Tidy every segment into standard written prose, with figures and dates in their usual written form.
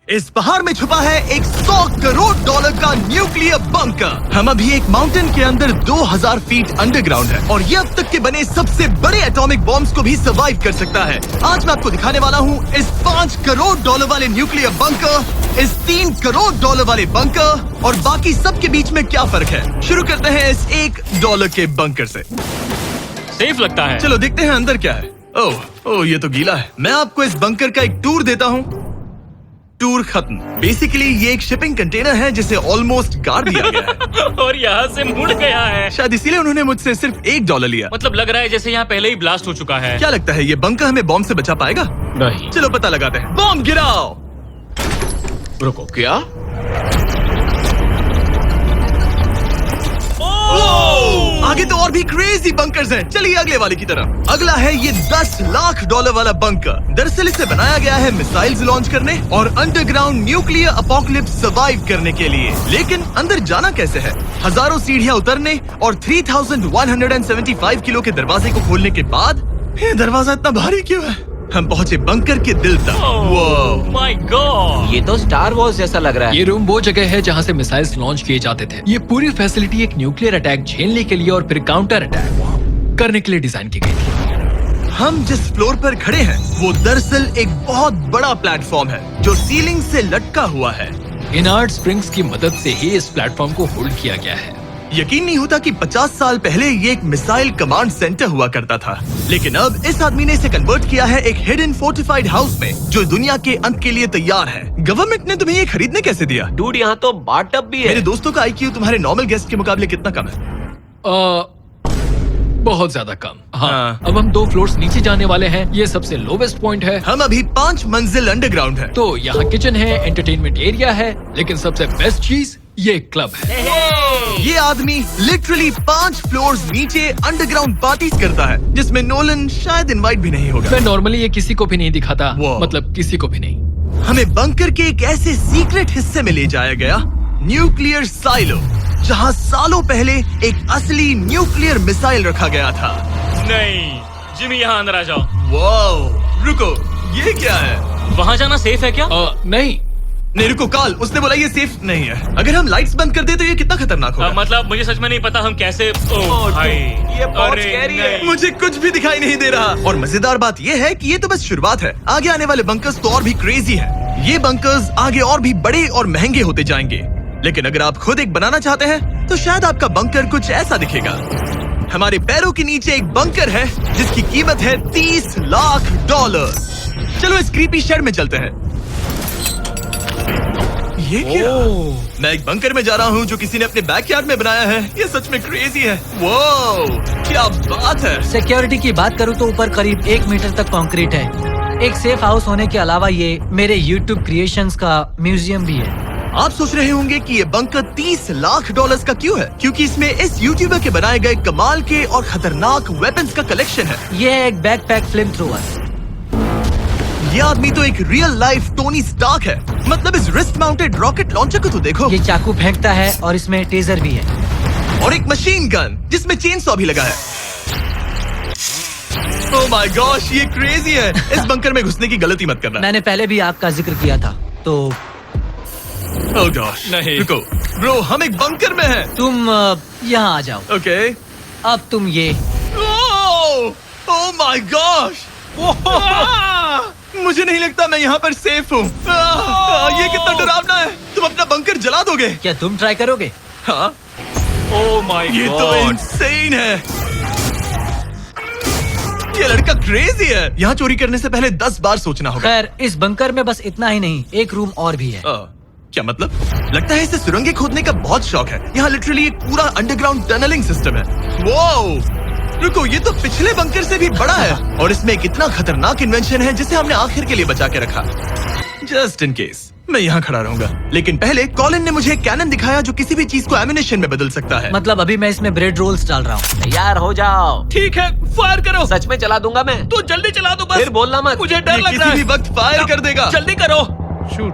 इस पहाड़ में छुपा है एक 100 करोड़ डॉलर का न्यूक्लियर बंकर। हम अभी एक माउंटेन के अंदर 2000 फीट अंडरग्राउंड है और ये अब तक के बने सबसे बड़े एटॉमिक बॉम्ब्स को भी सर्वाइव कर सकता है। आज मैं आपको दिखाने वाला हूँ इस 5 करोड़ डॉलर वाले न्यूक्लियर बंकर, इस 3 करोड़ डॉलर वाले बंकर और बाकी सब के बीच में क्या फर्क है। शुरू करते हैं इस $1 के बंकर से। सेफ लगता है। चलो देखते हैं अंदर क्या है। ओह ये तो गीला है। मैं आपको इस बंकर का एक टूर देता हूँ। टूर खत्म। बेसिकली ये एक शिपिंग कंटेनर है जिसे ऑलमोस्ट गाड़ दिया गया है और यहाँ से मुड़ गया है। शायद इसीलिए उन्होंने मुझसे सिर्फ $1 लिया। मतलब लग रहा है जैसे यहाँ पहले ही ब्लास्ट हो चुका है। क्या लगता है ये बंकर हमें बॉम्ब से बचा पाएगा? नहीं। चलो पता लगाते हैं। बॉम्ब गिराओ। रुको, क्या? आगे तो और भी क्रेजी बंकर्स हैं। चलिए अगले वाले की तरफ। अगला है ये $10 लाख वाला बंकर। दरअसल इसे बनाया गया है मिसाइल्स लॉन्च करने और अंडरग्राउंड न्यूक्लियर अपोकलिप्स सर्वाइव करने के लिए। लेकिन अंदर जाना कैसे है? हजारों सीढ़ियां उतरने और 3175 किलो के दरवाजे को खोलने के बाद ये दरवाजा इतना भारी क्यों है? हम पहुंचे बंकर के दिल तक। ओह माय गॉड, ये तो स्टार वॉर्स जैसा लग रहा है। ये रूम वो जगह है जहाँ से मिसाइल्स लॉन्च किए जाते थे। ये पूरी फैसिलिटी एक न्यूक्लियर अटैक झेलने के लिए और फिर काउंटर अटैक करने के लिए डिजाइन की गई थी। हम जिस फ्लोर पर खड़े हैं वो दरअसल एक बहुत बड़ा प्लेटफॉर्म है जो सीलिंग से लटका हुआ है। इनार्ड स्प्रिंग्स की मदद से ही इस प्लेटफॉर्म को होल्ड किया गया है। यकीन नहीं होता कि 50 साल पहले ये एक मिसाइल कमांड सेंटर हुआ करता था, लेकिन अब इस आदमी ने इसे कन्वर्ट किया है एक हिडन फोर्टिफाइड हाउस में जो दुनिया के अंत के लिए तैयार है। गवर्नमेंट ने तुम्हें ये खरीदने कैसे दिया? डूड, यहाँ तो बाथटब भी है। मेरे दोस्तों का IQ तुम्हारे नॉर्मल गेस्ट के मुकाबले कितना कम है? बहुत ज्यादा कम। हाँ। अब हम 2 फ्लोर्स नीचे जाने वाले हैं। ये सबसे लोवेस्ट पॉइंट है। हम अभी 5 मंजिल अंडरग्राउंड है। तो यहाँ किचन है, एंटरटेनमेंट एरिया है, लेकिन सबसे बेस्ट चीज ये क्लब है। ये आदमी लिटरली 5 फ्लोर्स नीचे अंडरग्राउंड पार्टीज करता है जिसमें नोलन शायद इनवाइट भी नहीं होगा। मैं नॉर्मली ये किसी को भी नहीं दिखाता, Wow. मतलब किसी को भी नहीं। हमें बंकर के एक ऐसे सीक्रेट हिस्से में ले जाया गया, न्यूक्लियर साइलो, जहां सालों पहले एक असली न्यूक्लियर मिसाइल रखा गया था। नहीं जिमी, यहाँ अंदर आ जाओ। वाओ, रुको, ये क्या है? वहाँ जाना सेफ है क्या? नहीं। नहीं रुको, काल, उसने बोला ये सेफ नहीं है। अगर हम लाइट्स बंद कर दे तो ये कितना खतरनाक होगा? मतलब मुझे सच में नहीं पता हम कैसे। ओह भाई, ये बहुत अरे scary है। नहीं। मुझे कुछ भी दिखाई नहीं दे रहा। और मजेदार बात ये है कि ये तो बस शुरुआत है। आगे आने वाले बंकर्स तो और भी क्रेजी हैं। ये बंकर्स आगे और भी बड़े और महंगे होते जाएंगे। लेकिन अगर आप खुद एक बनाना चाहते हैं तो शायद आपका बंकर कुछ ऐसा दिखेगा। हमारे पैरों के नीचे एक बंकर है जिसकी कीमत है $30 लाख। चलो इस क्रीपी शेड में चलते हैं। ये क्या? मैं एक बंकर में जा रहा हूँ जो किसी ने अपने बैकयार्ड में बनाया है। ये सच में क्रेजी है। वाओ, क्या बात है। सिक्योरिटी की बात करूँ तो ऊपर करीब 1 मीटर तक कंक्रीट है। एक सेफ हाउस होने के अलावा ये मेरे YouTube क्रिएशंस का म्यूजियम भी है। आप सोच रहे होंगे कि ये बंकर $30 लाख का क्यों है? क्योंकि इसमें इस यूट्यूबर के बनाए गए कमाल के और खतरनाक वेपन्स का कलेक्शन है। ये है एक बैकपैक फ्लेम थ्रोवर। ये आदमी तो एक रियल लाइफ टोनी स्टार्क है। मतलब इस रिस्ट माउंटेड रॉकेट लॉन्चर को तो देखो। ये चाकू फेंकता है और इसमें टेजर भी है। और एक मशीन गन जिसमें चेन सॉ भी लगा है। ओह माय गॉश, ये क्रेजी है। इस बंकर में घुसने की गलती मत करना। मैंने पहले भी आपका जिक्र किया था तो ओह गॉश, नहीं। रुको ब्रो, हम एक बंकर में हैं। तुम यहाँ आ जाओ। ओके। अब तुम ये ओह माय गॉश, मुझे नहीं लगता मैं यहाँ पर सेफ हूँ। ये कितना डरावना है। तुम अपना बंकर जला दोगे? क्या तुम ट्राई करोगे? हाँ, ओह माय ये तो गॉड, इंसेन है। ये लड़का क्रेजी है। यहाँ चोरी करने से पहले 10 बार सोचना होगा। खैर, इस बंकर में बस इतना ही नहीं, एक रूम और भी है। क्या मतलब? लगता है इसे सुरंगें खोदने का बहुत शौक है। यहाँ लिटरली एक पूरा अंडरग्राउंड टनलिंग सिस्टम है। वाओ, रुको, ये तो पिछले बंकर से भी बड़ा है और इसमें एक इतना खतरनाक इन्वेंशन है जिसे हमने आखिर के लिए बचा के रखा। जस्ट इन केस मैं यहाँ खड़ा रहूंगा। लेकिन पहले कॉलिन ने मुझे एक कैनन दिखाया जो किसी भी चीज को एमिनेशन में बदल सकता है। मतलब अभी मैं इसमें ब्रेड रोल्स डाल रहा हूँ। तैयार हो जाओ। ठीक है, फायर करो। सच में चला दूंगा मैं। तो जल्दी चला दो बस। फिर बोलना मत। मुझे डर ये लग रहा किसी है। भी वक्त फायर कर देगा। जल्दी करो। शूट।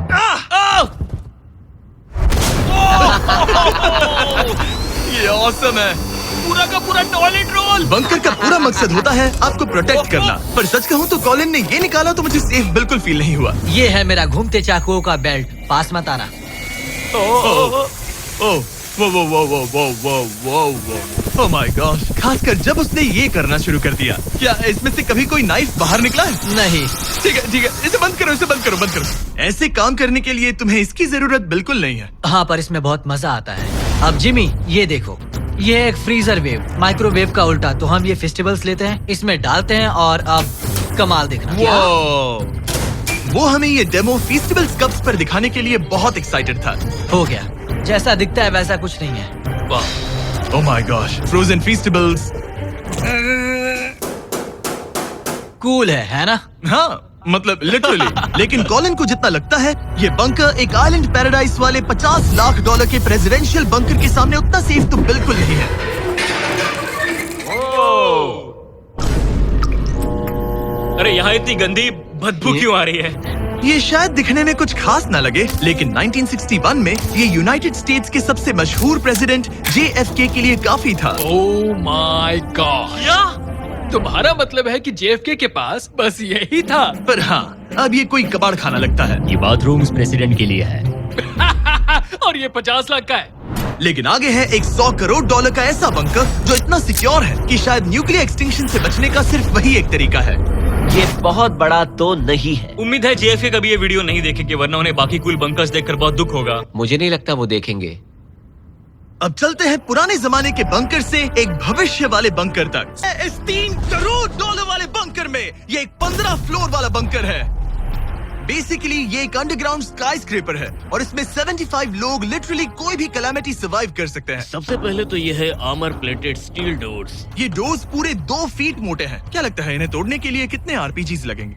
ये ऑसम है। पूरा का पूरा टॉयलेट रोल। कॉल। बंकर का पूरा मकसद होता है आपको प्रोटेक्ट करना, पर सच कहूँ तो कॉलिन ने ये निकाला तो मुझे सेफ बिल्कुल फील नहीं हुआ। ये है मेरा घूमते चाकुओं का बेल्ट, पास मत आना। ओह वो ओह माय गॉड, खासकर जब उसने ये करना शुरू कर दिया। क्या इसमें से कभी कोई नाइफ बाहर निकला है? नहीं। ठीक है, इसे बंद करो, बंद करो। ऐसे काम करने के लिए तुम्हें इसकी जरूरत बिल्कुल नहीं है। हाँ, पर इसमें बहुत मजा आता है। अब जिमी ये देखो, ये एक फ्रीजर वेव, माइक्रोवेव का उल्टा। तो हम ये फेस्टिवल्स लेते हैं, इसमें डालते हैं और अब कमाल देखना। वो हमें ये डेमो फेस्टिवल्स कप्स पर दिखाने के लिए बहुत एक्साइटेड था। हो गया, जैसा दिखता है वैसा कुछ नहीं है। Oh my gosh, frozen festivals. Cool है ना? हाँ, मतलब लिटरली। लेकिन कॉलिन को जितना लगता है ये बंकर एक आइलैंड पैराडाइज वाले $50 लाख के प्रेसिडेंशियल बंकर के सामने उतना सेफ तो बिल्कुल नहीं है। अरे यहाँ इतनी गंदी बदबू क्यों आ रही है? ये शायद दिखने में कुछ खास ना लगे, लेकिन 1961 में ये यूनाइटेड स्टेट्स के सबसे मशहूर प्रेसिडेंट JFK के लिए काफी था। ओह माय गॉड, तुम्हारा मतलब है कि JFK के पास बस यही था? पर हाँ, अब ये कोई कबाड़ खाना लगता है। ये बाथरूम प्रेसिडेंट के लिए है। और ये 50 लाख का है। लेकिन आगे है एक $100 करोड़ का ऐसा बंकर जो इतना सिक्योर है कि शायद न्यूक्लियर एक्सटिंक्शन से बचने का सिर्फ वही एक तरीका है। ये बहुत बड़ा तो नहीं है। उम्मीद है JFK कभी ये वीडियो नहीं देखेंगे, वरना उन्हें बाकी कूल बंकर्स देखकर बहुत दुख होगा। मुझे नहीं लगता वो देखेंगे। अब चलते हैं पुराने जमाने के बंकर से एक भविष्य वाले बंकर तक। इस $3 करोड़ वाले बंकर में ये एक 15 फ्लोर वाला बंकर है। बेसिकली ये एक अंडरग्राउंड स्काईस्क्रेपर है और इसमें 75 लोग लिटरली कोई भी कैलामिटी सर्वाइव कर सकते हैं। सबसे पहले तो ये है आर्मर प्लेटेड स्टील डोर्स। ये डोर्स पूरे 2 फीट मोटे हैं। क्या लगता है इन्हें तोड़ने के लिए कितने RPGs लगेंगे?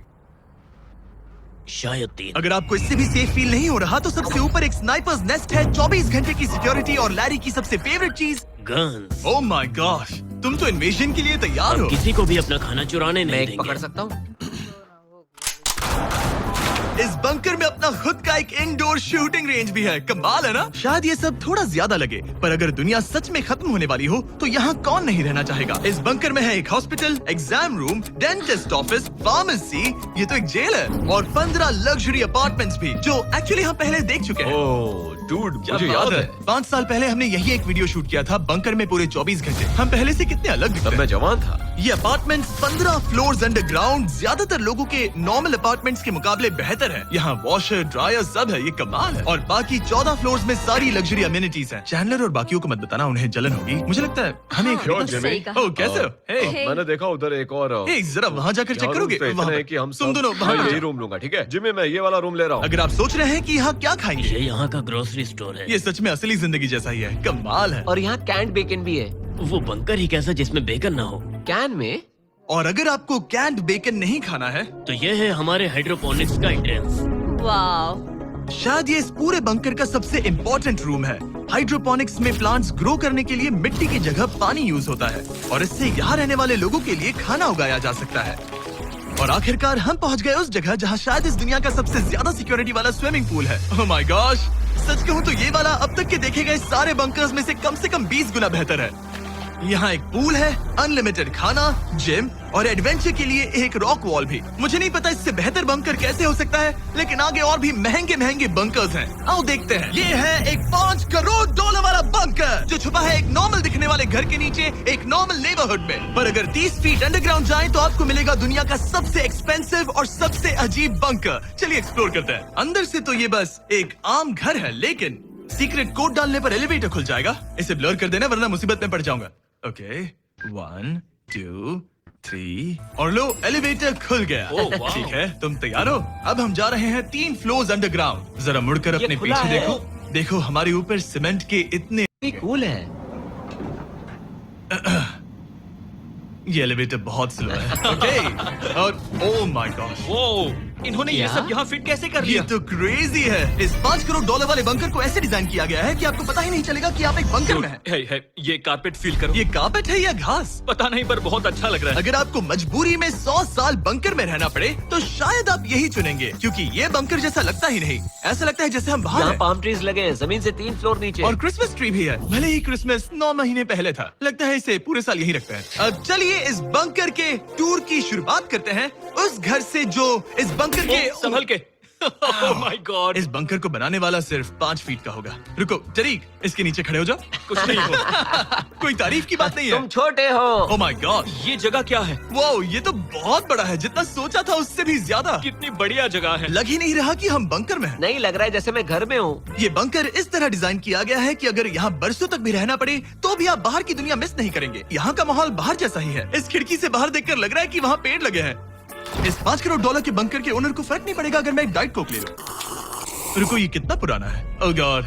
शायद 3। अगर आपको इससे भी सेफ फील नहीं हो रहा तो सबसे ऊपर एक स्नाइपर्स नेस्ट है, 24 घंटे की सिक्योरिटी और लैरी की सबसे फेवरेट चीज गन्स। ओह माय गॉश, तुम तो इन्वेजन के लिए तैयार हो। किसी को भी अपना खाना चुराने मैं नहीं एक देंगे। पकड़ सकता हूँ। इस बंकर में अपना खुद का एक इंडोर शूटिंग रेंज भी है। कमाल है ना? शायद ये सब थोड़ा ज्यादा लगे, पर अगर दुनिया सच में खत्म होने वाली हो तो यहाँ कौन नहीं रहना चाहेगा। इस बंकर में है एक hospital, exam room, dentist office, pharmacy, ये तो एक जेल है, और 15 लग्जरी अपार्टमेंट्स भी, जो एक्चुअली हम पहले देख चुके हैं। डूड, क्या मुझे बात याद है। है 5 साल पहले हमने यही एक वीडियो शूट किया था बंकर में पूरे 24 घंटे। हम पहले से कितने अलग दिख तब रहे मैं हैं। जवान था। ये अपार्टमेंट 15 फ्लोर्स अंडरग्राउंड ज्यादातर लोगों के नॉर्मल अपार्टमेंट्स के मुकाबले बेहतर है। यहाँ वॉशर, ड्रायर सब है, ये कमाल है। और बाकी 14 फ्लोर्स में सारी लग्जरी अमेनिटीज हैं। चैंडलर और बाकियों को मत बताना, उन्हें जलन होगी। मुझे लगता है हमें एक क्यों, जिमी? ओह, कैसे हो? हे, मैंने देखा उधर एक और हे, जरा वहाँ जाकर चेक यहाँ करोगे? रूम तो वहाँ इतने पर। हैं कि हम तुम सब दोनों वहाँ मैं यही जाओ। रूम लूंगा, ठीक है? जिमी, मैं ये वाला रूम ले रहा हूँ। अगर आप सोच रहे हैं कि यहाँ क्या खाएंगे, ये यहाँ का ग्रोसरी स्टोर है। ये सच में असली जिंदगी जैसा ही है। कमाल है। और यहाँ कैंड बेकन भी है। वो बंकर ही कैसा जिसमें बेकन ना हो। कैन में? और अगर आपको कैंड बेकन नहीं खाना है, तो ये है हमारे हाइड्रोपोनिक्स का एंट्रेंस। वाव, शायद ये इस पूरे बंकर का सबसे इम्पोर्टेंट रूम है। हाइड्रोपोनिक्स में प्लांट्स ग्रो करने के लिए मिट्टी की जगह पानी यूज होता है और इससे यहाँ रहने वाले लोगों के लिए खाना उगाया जा सकता है। और आखिरकार हम पहुँच गए उस जगह जहाँ शायद इस दुनिया का सबसे ज्यादा सिक्योरिटी वाला स्विमिंग पूल है। ओह माय गॉश, सच कहूँ तो ये वाला अब तक के देखे गए सारे बंकर्स में से कम 20 गुना बेहतर है। यहाँ एक पूल है, अनलिमिटेड खाना, जिम और एडवेंचर के लिए एक रॉक वॉल भी। मुझे नहीं पता इससे बेहतर बंकर कैसे हो सकता है, लेकिन आगे और भी महंगे बंकर्स हैं। आओ देखते हैं। ये है एक $5 करोड़ वाला बंकर जो छुपा है एक नॉर्मल दिखने वाले घर के नीचे एक नॉर्मल नेबरहुड में। पर अगर 30 फीट अंडरग्राउंड जाएं तो आपको मिलेगा दुनिया का सबसे एक्सपेंसिव और सबसे अजीब बंकर। चलिए एक्सप्लोर करते हैं। अंदर से तो ये बस एक आम घर है, लेकिन सीक्रेट कोड डालने पर एलिवेटर खुल जाएगा। इसे ब्लर कर देना वरना मुसीबत में पड़ जाऊंगा। ओके, 1 2 3 और लो, एलिवेटर खुल गया। ठीक है, तुम तैयार हो? अब हम जा रहे हैं 3 फ्लोर्स अंडरग्राउंड। जरा मुड़कर अपने खुला पीछे है। देखो हमारे ऊपर सीमेंट के इतने। कूल है। ये एलिवेटर बहुत स्लो है। ओके, और ओह माय गॉड, वो इन्होंने ये सब यहाँ फिट कैसे कर ये लिया? तो क्रेजी है। इस $5 करोड़ वाले बंकर को ऐसे डिजाइन किया गया है कि आपको पता ही नहीं चलेगा कि आप एक बंकर में हैं। है, ये कारपेट फील करो। ये कार्पेट है या घास? पता नहीं पर बहुत अच्छा लग रहा है। अगर आपको मजबूरी में 100 साल बंकर में रहना पड़े तो शायद आप यही चुनेंगे, क्योंकि ये बंकर जैसा लगता ही नहीं। ऐसा लगता है जैसे हम बाहर यहाँ हैं। पाम ट्रीज लगे हैं, जमीन से 3 फ्लोर नीचे। और क्रिसमस ट्री भी है। भले ही क्रिसमस 9 महीने पहले था, लगता है इसे पूरे साल यही रखते हैं। अब चलिए इस बंकर के टूर की शुरुआत करते हैं उस घर से जो इस बंकर के संभल के। Oh my God. इस बंकर को बनाने वाला सिर्फ 5 फीट का होगा। रुको तरीक, इसके नीचे खड़े हो जाओ। कुछ नहीं हो। कोई तारीफ की बात नहीं है। तुम छोटे हो। ओह माय गॉड, ये जगह क्या है? वाओ, ये तो बहुत बड़ा है। जितना सोचा था उससे भी ज्यादा। कितनी बढ़िया जगह है। लग ही नहीं रहा कि हम बंकर में हैं। नहीं लग रहा है जैसे मैं घर में हूँ। ये बंकर इस तरह डिजाइन किया गया है कि अगर यहाँ बरसों तक भी रहना पड़े तो भी आप बाहर की दुनिया मिस नहीं करेंगे। यहाँ का माहौल बाहर जैसा ही है। इस खिड़की से बाहर देखकर लग रहा है कि वहाँ पेड़ लगे हैं। इस $5 करोड़ के बंकर के ओनर को फर्क नहीं पड़ेगा अगर मैं एक डाइट कोक ले लूं। रुको, ये कितना पुराना है? ओह गॉड,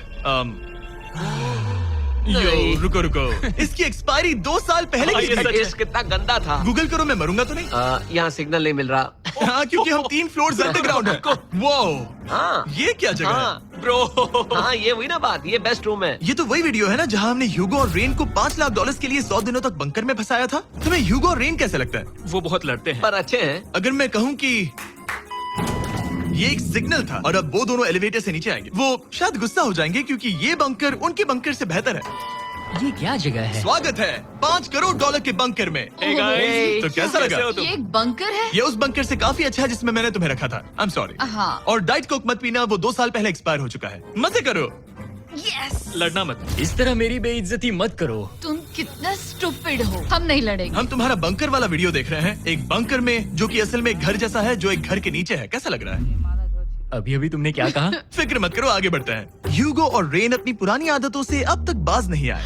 यो रुको इसकी एक्सपायरी 2 साल पहले की ये थी। सच है। टेस्ट कितना गंदा था। गूगल करो, मैं मरूंगा तो नहीं? यहाँ सिग्नल नहीं मिल रहा। हाँ, क्योंकि हम 3 फ्लोर्स अंडरग्राउंड है। वाओ, हाँ ये क्या जगह है? हाँ ब्रो। हाँ, ये हुई ना बात। ये बेस्ट रूम है। ये तो वही वीडियो है ना जहाँ हमने ह्यूगो और रेन को $5 लाख के लिए 100 दिनों तक बंकर में फंसाया था। तुम्हें ह्यूगो और रेन कैसे लगता है? वो बहुत लड़ते हैं। पर अच्छे हैं। अगर मैं कहूँ कि ये एक सिग्नल था और अब वो दोनों एलिवेटर से नीचे आएंगे, वो शायद गुस्सा हो जाएंगे क्योंकि ये बंकर उनके बंकर से बेहतर है। ये क्या जगह है? स्वागत है $5 करोड़ के बंकर में। Hey guys, तो कैसा लगा? कैसे हो तुम? ये एक बंकर है? ये उस बंकर से काफी अच्छा है जिसमें मैंने तुम्हें रखा था। I am sorry. हाँ। और डाइट कोक मत पीना, वो 2 साल पहले एक्सपायर हो चुका है। मजे करो। यस। लड़ना मत। इस तरह मेरी बेइज्जती मत करो। तुम कितना स्टूपिड हो। हम नहीं लड़ेंगे। हम तुम्हारा बंकर वाला वीडियो देख रहे हैं, एक बंकर में जो कि असल में एक घर जैसा है जो एक घर के नीचे है। कैसा लग रहा है? अभी तुमने क्या कहा? फिक्र मत करो, आगे बढ़ते हैं। ह्यूगो और रेन अपनी पुरानी आदतों से अब तक बाज नहीं आए।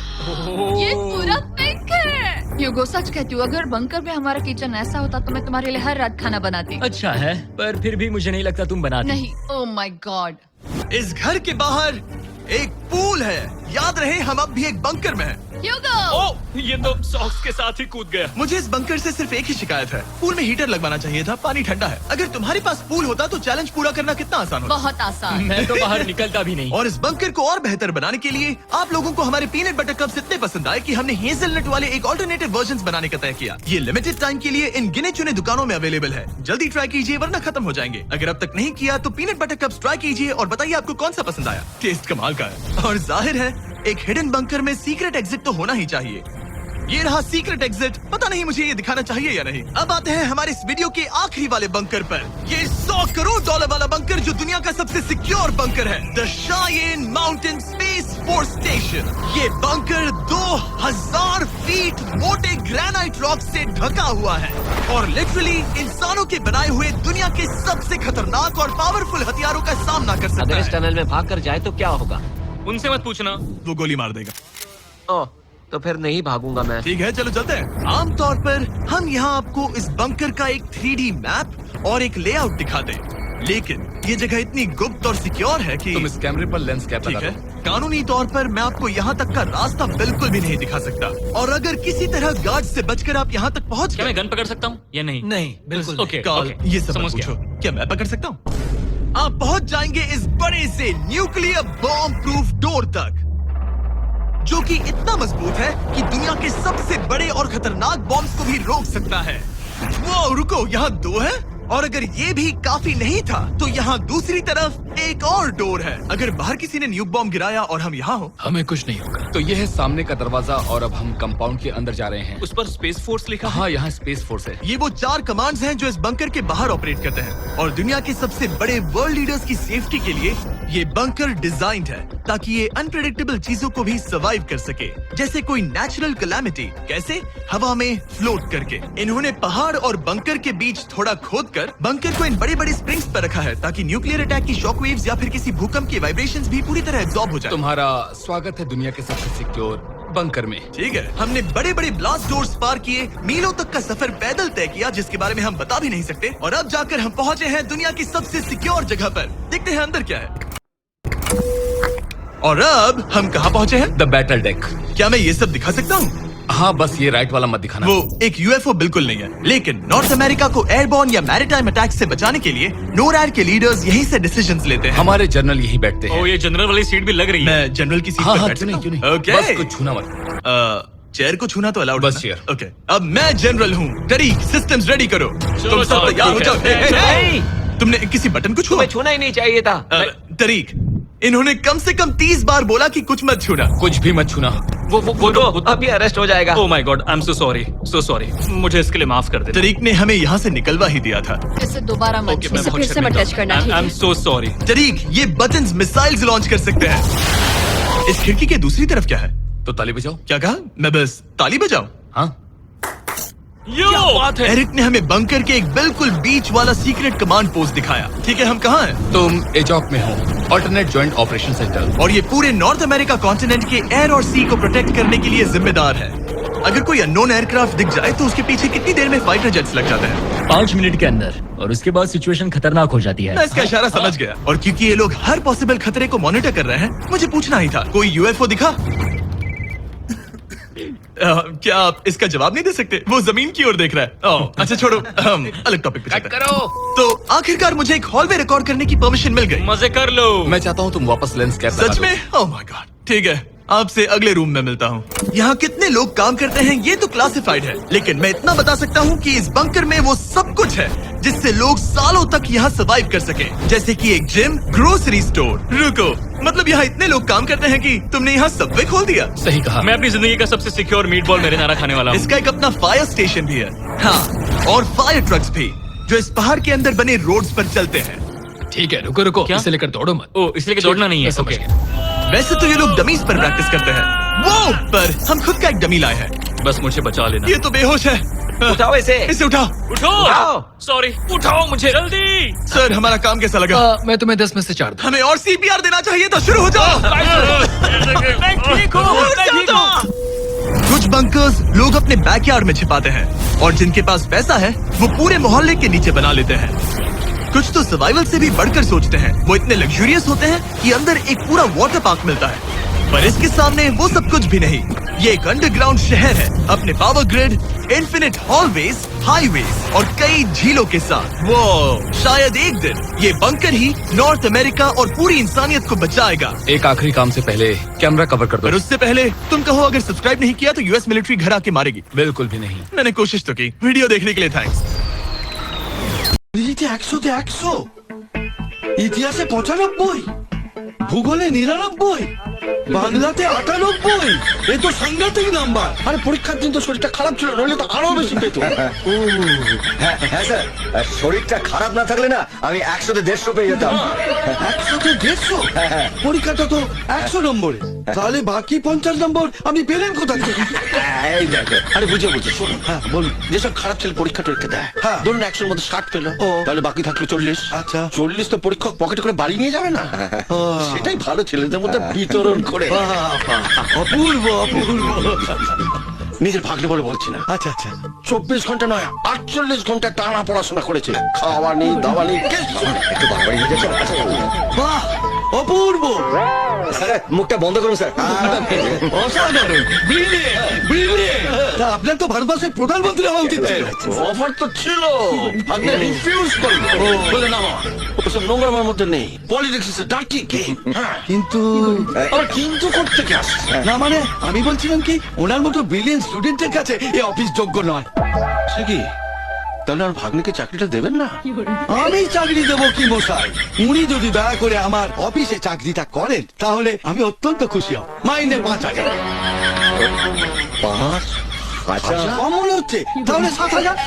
ये पूरा पिंक है। ह्यूगो, सच कहती हूँ, अगर बंकर में हमारा किचन ऐसा होता तो मैं तुम्हारे लिए हर रात खाना बनाती। अच्छा है, पर फिर भी मुझे नहीं लगता तुम बनाती। नहीं। Oh my God. इस घर के बाहर एक पूल है। याद रहे हम अब भी एक बंकर में हैं। ह्यूगो। ओह, ये तो सॉक्स के साथ ही कूद गया। मुझे इस बंकर से सिर्फ एक ही शिकायत है, पूल में हीटर लगवाना चाहिए था। पानी ठंडा है। अगर तुम्हारे पास पूल होता तो चैलेंज पूरा करना कितना आसान होता। बहुत आसान। मैं तो बाहर निकलता भी नहीं। और इस बंकर को और बेहतर बनाने के लिए आप लोगों को हमारे पीनट बटर कप्स इतने पसंद आए कि हमने हेजलनट वाले एक ऑल्टरनेटिव वर्जन बनाने का तय किया। ये लिमिटेड टाइम के लिए इन गिने चुने दुकानों में अवेलेबल है। जल्दी ट्राई कीजिए वरना खत्म हो जाएंगे। अगर अब तक नहीं किया तो पीनट बटर कप्स ट्राई कीजिए और बताइए आपको कौन सा पसंद आया। टेस्ट कमाल का है और जाहिर है एक हिडन बंकर में सीक्रेट एग्जिट तो होना ही चाहिए। ये रहा सीक्रेट एग्जिट। पता नहीं मुझे ये दिखाना चाहिए या नहीं। अब आते हैं हमारे इस वीडियो के आखिरी वाले बंकर पर। ये $100 करोड़ वाला बंकर जो दुनिया का सबसे सिक्योर बंकर है, the Cheyenne mountain space force station. ये बंकर 2000 फीट मोटे ग्रेनाइट रॉक से ढका हुआ है और लिटरली इंसानों के बनाए हुए दुनिया के सबसे खतरनाक और पावरफुल हथियारों का सामना कर सकता अगर इस है। टनल में भाग कर जाए तो क्या होगा? उनसे मत पूछना। वो गोली मार देगा। ओह, तो फिर नहीं भागूंगा मैं। ठीक है, चलो चलते हैं। आमतौर पर हम यहाँ आपको इस बंकर का एक 3D मैप और एक लेआउट दिखाते हैं, लेकिन ये जगह इतनी गुप्त और सिक्योर है कि तुम इस कैमरे पर लेंस कैप ठीक लगा है, दो। कानूनी तौर पर मैं आपको यहाँ तक का रास्ता बिल्कुल भी नहीं दिखा सकता। और अगर किसी तरह गार्ड से बचकर आप यहाँ तक पहुँच क्या मैं गए, गन पकड़ सकता हूँ या नहीं? नहीं, बिल्कुल नहीं। ओके, कॉल ओके, ये सब मत समझ पूछो। गया। क्या मैं पकड़ सकता हूँ? आप पहुँच जाएंगे इस बड़े से न्यूक्लियर बॉम्ब प्रूफ डोर तक, जो कि इतना मजबूत है कि दुनिया के सबसे बड़े और खतरनाक बॉम्ब्स को भी रोक सकता है। वो रुको, यहाँ 2 है और अगर ये भी काफी नहीं था तो यहाँ दूसरी तरफ एक और डोर है। अगर बाहर किसी ने न्यूक बॉम्ब गिराया और हम यहाँ हो, हमें कुछ नहीं होगा। तो ये है सामने का दरवाजा और अब हम कंपाउंड के अंदर जा रहे हैं। उस पर स्पेस फोर्स लिखा है। हाँ, यहाँ स्पेस फोर्स है। ये वो 4 कमांड्स हैं जो इस बंकर के बाहर ऑपरेट करते हैं और दुनिया के सबसे बड़े वर्ल्ड लीडर्स की सेफ्टी के लिए ये बंकर डिजाइंड है ताकि ये अनप्रेडिक्टेबल चीजों को भी सर्वाइव कर सके, जैसे कोई नेचुरल कैलामिटी। कैसे? हवा में फ्लोट करके। इन्होंने पहाड़ और बंकर के बीच थोड़ा खोदकर बंकर को इन बड़ी बड़ी स्प्रिंग्स पर रखा है ताकि न्यूक्लियर अटैक की शॉक वेव्स या फिर किसी भूकंप के वाइब्रेशंस भी पूरी तरह एब्जॉर्ब हो जाए। तुम्हारा स्वागत है दुनिया के सबसे सिक्योर बंकर में। ठीक है, हमने बड़े बड़े ब्लास्ट डोर्स पार किए, मीलों तक का सफर पैदल तय किया जिसके बारे में हम बता भी नहीं सकते, और अब जाकर हम पहुंचे हैं दुनिया की सबसे सिक्योर जगह पर। देखते हैं अंदर क्या है। और अब हम कहाँ पहुंचे हैं? The battle deck. क्या मैं ये सब दिखा सकता हूँ? हाँ बस ये राइट वाला मत दिखाना। वो एक यूएफओ बिल्कुल नहीं है, लेकिन नॉर्थ अमेरिका को एयरबॉर्न या मैरिटाइम अटैक से बचाने के लिए नोरैड के लीडर्स यहीं से डिसीजंस लेते हैं। हमारे जनरल यहीं बैठते हैं। ओ ये जनरल वाली सीट भी लग रही है। मैं जनरल की सीट हाँ पर हाँ बैठ क्यों नहीं, सकता क्यों हूं? नहीं। ओके। बस कुछ छूना मत। चेयर को छूना तो अलाउड बस है ना? chair। ओके, अब मैं जनरल हूँ। तरीक, सिस्टम्स रेडी करो। तुम सब चलो, तैयार हो ठीक जाओ। है। हे, हे, हे। तुमने किसी बटन को छुआ? तुम्हें छूना ही नहीं चाहिए था। तरीक, इन्होंने कम से कम 30 बार बोला कि कुछ मत छूना। कुछ भी मत छूना। वो अभी अरेस्ट हो जाएगा। Oh my God, I am so sorry. मुझे इसके लिए माफ कर दे। तरीक ने हमें यहाँ से निकलवा ही दिया था। इसे दोबारा मत छू। इसे फिर से मत टच करना, ठीक आई एम है? So sorry. तरीक, ये बटन्स मिसाइल्स लॉन्च कर सकते हैं। इस खिड़की के दूसरी तरफ क्या है? तो ताली बजाओ। क्या कहा? मैं बस ताली बजाऊं? हाँ बात है। एरिक ने हमें बंकर के एक बिल्कुल बीच वाला सीक्रेट कमांड पोस्ट दिखाया। ठीक है, हम कहाँ हैं? तुम एजॉक में हो, ऑल्टरनेट जॉइंट ऑपरेशन सेंटर। और ये पूरे नॉर्थ अमेरिका कॉन्टिनेंट के एयर और सी को प्रोटेक्ट करने के लिए जिम्मेदार है। अगर कोई अननोन एयरक्राफ्ट दिख जाए तो उसके पीछे कितनी देर में फाइटर जेट्स लग जाते हैं? 5 मिनट के अंदर, और उसके बाद सिचुएशन खतरनाक हो जाती है। मैं इसका इशारा समझ गया, और क्योंकि ये लोग हर पॉसिबल खतरे को मॉनिटर कर रहे हैं, मुझे पूछना ही था, कोई यूएफओ दिखा? क्या आप इसका जवाब नहीं दे सकते? वो जमीन की ओर देख रहा है। ओह, अच्छा छोड़ो, हम अलग टॉपिक पे चलते हैं। तो आखिरकार मुझे एक हॉलवे रिकॉर्ड करने की परमिशन मिल गई। मजे कर लो। मैं चाहता हूँ तुम वापस लेंस कैप लगा सच दो। में? ओह माय गॉड, ठीक है, आपसे अगले रूम में मिलता हूँ। यहाँ कितने लोग काम करते हैं ये तो क्लासिफाइड है, लेकिन मैं इतना बता सकता हूँ कि इस बंकर में वो सब कुछ है जिससे लोग सालों तक यहाँ सर्वाइव कर सके, जैसे कि एक जिम, ग्रोसरी स्टोर। रुको, मतलब यहाँ इतने लोग काम करते हैं कि तुमने यहाँ सबवे खोल दिया? सही कहा। मैं अपनी जिंदगी का सबसे सिक्योर मीट बॉल मेरिनारा खाने वाला हूँ। इसका एक अपना फायर स्टेशन भी है। हाँ, और फायर ट्रक्स भी, जो इस पहाड़ के अंदर बने रोड्स पर चलते हैं। ठीक है, रुको रुको, क्या? इसे लेकर दौड़ो मत। ओ इसलिए कि दौड़ना नहीं है। समझ ओके। गया। वैसे तो ये लोग डमीज पर प्रैक्टिस करते हैं, वो पर हम खुद का एक डमी लाए हैं। बस मुझे बचा लेना। ये तो बेहोश है। उठाओ इसे। इसे उठाओ। उठाओ। सॉरी, उठाओ मुझे जल्दी। सर, हमारा काम कैसा लगा? मैं तुम्हें 10 में से 4 दूं। हमें और सीपीआर देना चाहिए था। शुरू हो जाओ। मैं ठीक हूँ। कुछ बंकर्स लोग अपने बैकयार्ड में छिपाते हैं, और जिनके पास पैसा है वो पूरे मोहल्ले के नीचे बना लेते हैं। कुछ तो सर्वाइवल से भी बढ़कर सोचते हैं। वो इतने लग्जूरियस होते हैं कि अंदर एक पूरा वाटर पार्क मिलता है, पर इसके सामने वो सब कुछ भी नहीं। ये एक अंडरग्राउंड शहर है, अपने power grid, infinite hallways, highways और कई झीलों के साथ। वो शायद एक दिन ये बंकर ही नॉर्थ अमेरिका और पूरी इंसानियत को बचाएगा। एक आखिरी काम से पहले कैमरा कवर कर पर दो। उससे पहले तुम कहो, अगर सब्सक्राइब नहीं किया तो यूएस मिलिट्री घर आके मारेगी। बिल्कुल भी नहीं। मैंने कोशिश तो की। वीडियो देखने के लिए थैंक्स। दिल्लीতে 100 ইতিহাসে 95, ভূগোলে 99, বাংলাতে 98। এ তো সাংঘাতিক নাম্বার। আরে পরীক্ষার দিন তো শরীরটা খারাপ ছিল, নইলে তো আরো বেশি পেত। হ্যাঁ স্যার, শরীরটা খারাপ না থাকলে না আমি 100-তে 150 পেয়ে যেতাম। 100-তে 150? পরীক্ষাটা তো 100 নম্বরে, তাহলে বাকি 50 নম্বর আমি পেলেন কোথা থেকে? এই দেখো, আরে বুঝে শোনো। হ্যাঁ বলুন। যেসব খারাপ ছেলে পরীক্ষা দেয়, ধরুন 100-র মধ্যে 60 পেল, তাহলে বাকি থাকলো 40। আচ্ছা, 40 তো পরীক্ষক পকেটে করে বাড়ি নিয়ে যাবে না? সেটাই ভালো ছেলেদের মধ্যে বিতরণ করে। অপূর্ব অপূর্ব। নিজের ভাগ্নে বলে বলছি না। আচ্ছা আচ্ছা, 24 ঘন্টা নয় 48 ঘন্টা টানা পড়াশোনা করেছে। খাওয়া নেই, দাওয়া নেই, একটু বাড়ি নিয়ে যাচ্ছ। বাহ অপূর্ব। মুখটা বন্ধ করুন স্যার। অসাধারণ, ব্রিলিয়েন্ট। তা আপনার তো ভারতবর্ষের প্রধানমন্ত্রী হওয়া উচিত ছিল। অফার তো ছিল, আপনি রিফিউজ করলেন। বলে না, ওসব নোংরা আমার মধ্যে নেই। Politics is a dirty game. কিন্তু আবার কিন্তু করতে কি আসছে? না মানে আমি বলছিলাম কি, ওনার মতো ব্রিলিয়েন্ট স্টুডেন্টের কাছে এই অফিস যোগ্য নয়। সে কি, তাহলে আর ভাগ্নিকে চাকরিটা দেবেন না? আমি চাকরি দেবো কি মশাই? উনি যদি দয়া করে আমার অফিসে চাকরিটা করেন তাহলে আমি অত্যন্ত খুশি হব। মাইনে 5,000। 5,000? কম মনে হচ্ছে, তাহলে 7,000।